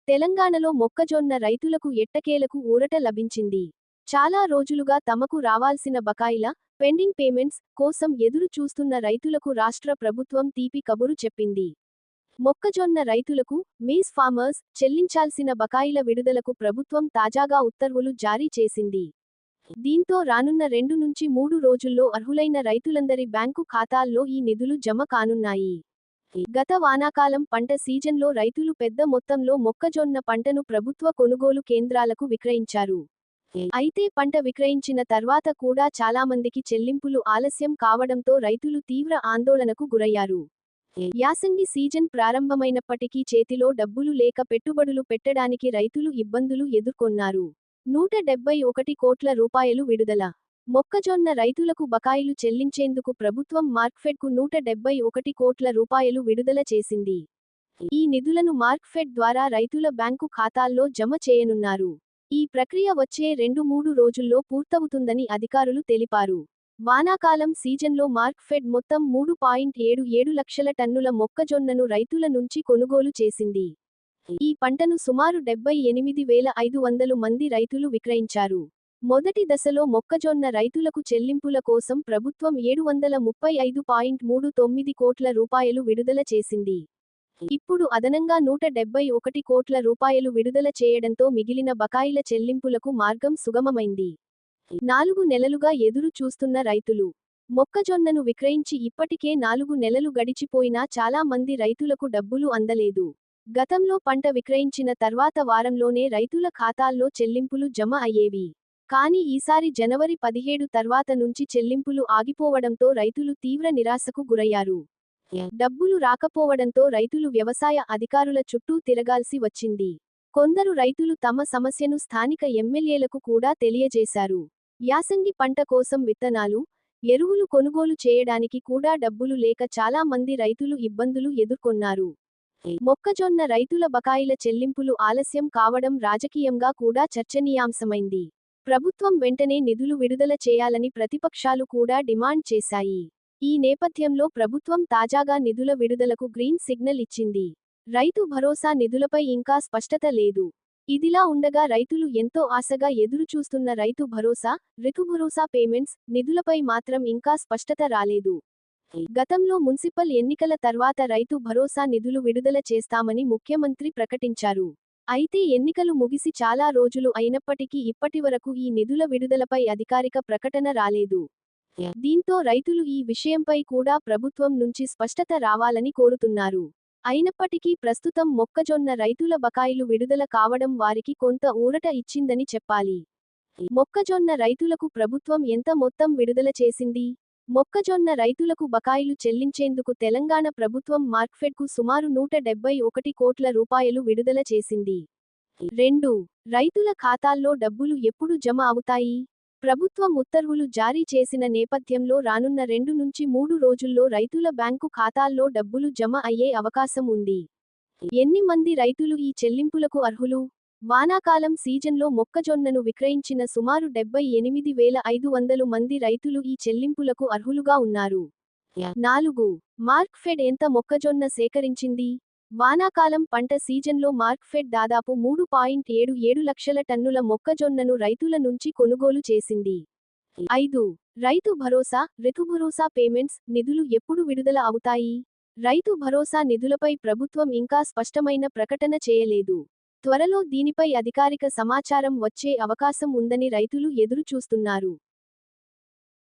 తెలంగాణలో మొక్కజొన్న రైతులకు ఎట్టకేలకు ఊరట లభించింది. చాలా రోజులుగా తమకు రావాల్సిన బకాయిల, పెండింగ్ పేమెంట్స్ కోసం ఎదురు చూస్తున్న రైతులకు రాష్ట్ర ప్రభుత్వం తీపి కబురు చెప్పింది. మొక్కజొన్న రైతులకు, మేజ్ ఫార్మర్స్, చెల్లించాల్సిన బకాయిల విడుదలకు ప్రభుత్వం తాజాగా ఉత్తర్వులు జారీ చేసింది. దీంతో రానున్న 2 నుంచి 3 రోజుల్లో అర్హులైన రైతులందరి బ్యాంకు ఖాతాల్లో ఈ నిధులు జమ కానున్నాయి. గత వానాకాలం పంట సీజన్లో రైతులు పెద్ద మొత్తంలో మొక్కజొన్న పంటను ప్రభుత్వ కొనుగోలు కేంద్రాలకు విక్రయించారు. అయితే పంట విక్రయించిన తర్వాత కూడా చాలామందికి చెల్లింపులు ఆలస్యం కావడంతో రైతులు తీవ్ర ఆందోళనకు గురయ్యారు. యాసంగి సీజన్ ప్రారంభమైనప్పటికీ చేతిలో డబ్బులు లేక పెట్టుబడులు పెట్టడానికి రైతులు ఇబ్బందులు ఎదుర్కొన్నారు. 171 కోట్ల రూపాయలు విడుదల. మొక్కజొన్న రైతులకు బకాయిలు చెల్లించేందుకు ప్రభుత్వం మార్క్ఫెడ్కు 171 కోట్ల రూపాయలు విడుదల చేసింది. ఈ నిధులను మార్క్ఫెడ్ ద్వారా రైతుల బ్యాంకు ఖాతాల్లో జమ చేయనున్నారు. ఈ ప్రక్రియ వచ్చే 2-3 రోజుల్లో పూర్తవుతుందని అధికారులు తెలిపారు. వానాకాలం సీజన్లో మార్క్ఫెడ్ మొత్తం 3.77 లక్షల టన్నుల మొక్కజొన్నను రైతుల నుంచి కొనుగోలు చేసింది. ఈ పంటను సుమారు 78,500 మంది రైతులు విక్రయించారు. మొదటి దశలో మొక్కజొన్న రైతులకు చెల్లింపుల కోసం ప్రభుత్వం 735.39 కోట్ల రూపాయలు విడుదల చేసింది. ఇప్పుడు అదనంగా 171 కోట్ల రూపాయలు విడుదల చేయడంతో మిగిలిన బకాయిల చెల్లింపులకు మార్గం సుగమమైంది. 4 నెలలుగా ఎదురు చూస్తున్న రైతులు. మొక్కజొన్నను విక్రయించి ఇప్పటికే 4 నెలలు గడిచిపోయినా చాలా మంది రైతులకు డబ్బులు అందలేదు. గతంలో పంట విక్రయించిన తర్వాత వారంలోనే రైతుల ఖాతాల్లో చెల్లింపులు జమ అయ్యేవి. కానీ ఈసారి జనవరి 17 తర్వాత నుంచి చెల్లింపులు ఆగిపోవడంతో రైతులు తీవ్ర నిరాశకు గురయ్యారు. డబ్బులు రాకపోవడంతో రైతులు వ్యవసాయ అధికారుల చుట్టూ తిరగాల్సి వచ్చింది. కొందరు రైతులు తమ సమస్యను స్థానిక ఎమ్మెల్యేలకు కూడా తెలియజేశారు. యాసంగి పంట కోసం విత్తనాలు, ఎరువులు కొనుగోలు చేయడానికి కూడా డబ్బులు లేక చాలా మంది రైతులు ఇబ్బందులు ఎదుర్కొన్నారు. మొక్కజొన్న రైతుల బకాయిల చెల్లింపులు ఆలస్యం కావడం రాజకీయంగా కూడా చర్చనీయాంశమైంది. ప్రభుత్వం వెంటనే నిధులు విడుదల చేయాలని ప్రతిపక్షాలు కూడా డిమాండ్ చేశాయి. ఈ నేపథ్యంలో ప్రభుత్వం తాజాగా నిధుల విడుదలకు గ్రీన్ సిగ్నల్ ఇచ్చింది. రైతు భరోసా నిధులపై ఇంకా స్పష్టత లేదు. ఇదిలా ఉండగా రైతులు ఎంతో ఆశగా ఎదురుచూస్తున్న రైతు భరోసా, ఋతు భరోసా పేమెంట్స్ నిధులపై మాత్రం ఇంకా స్పష్టత రాలేదు. గతంలో మున్సిపల్ ఎన్నికల తర్వాత రైతు భరోసా నిధులు విడుదల చేస్తామని ముఖ్యమంత్రి ప్రకటించారు. అయితే ఎన్నికలు ముగిసి చాలా రోజులు అయినప్పటికీ ఇప్పటివరకు ఈ నిధుల విడుదలపై అధికారిక ప్రకటన రాలేదు. దీంతో రైతులు ఈ విషయంపై కూడా ప్రభుత్వం నుంచి స్పష్టత రావాలని కోరుతున్నారు. అయినప్పటికీ ప్రస్తుతం మొక్కజొన్న రైతుల బకాయిలు విడుదల కావడం వారికి కొంత ఊరట ఇచ్చిందని చెప్పాలి. మొక్కజొన్న రైతులకు ప్రభుత్వం ఎంత మొత్తం విడుదల చేసింది? మొక్కజొన్న రైతులకు బకాయిలు చెల్లించేందుకు తెలంగాణ ప్రభుత్వం మార్క్ఫెడ్కు సుమారు 171 కోట్ల రూపాయలు విడుదల చేసింది. 2. రైతుల ఖాతాల్లో డబ్బులు ఎప్పుడు జమ అవుతాయి? ప్రభుత్వం ఉత్తర్వులు జారీ చేసిన నేపథ్యంలో రానున్న 2 నుంచి 3 రోజుల్లో రైతుల బ్యాంకు ఖాతాల్లో డబ్బులు జమ అయ్యే అవకాశం ఉంది. ఎన్ని మంది రైతులు ఈ చెల్లింపులకు అర్హులు? వానాకాలం సీజన్లో మొక్కజొన్నను విక్రయించిన సుమారు 78,500 మంది రైతులు ఈ చెల్లింపులకు అర్హులుగా ఉన్నారు. 4. మార్క్ఫెడ్ ఎంత మొక్కజొన్న సేకరించింది? వానాకాలం పంట సీజన్లో మార్క్ఫెడ్ దాదాపు 3.77 లక్షల టన్నుల మొక్కజొన్నను రైతుల నుంచి కొనుగోలు చేసింది. 5. రైతు భరోసా, ఋతు భరోసా పేమెంట్స్ నిధులు ఎప్పుడు విడుదల అవుతాయి? రైతు భరోసా నిధులపై ప్రభుత్వం ఇంకా స్పష్టమైన ప్రకటన చేయలేదు. త్వరలో దీనిపై అధికారిక సమాచారం వచ్చే అవకాశం ఉందని రైతులు ఎదురుచూస్తున్నారు.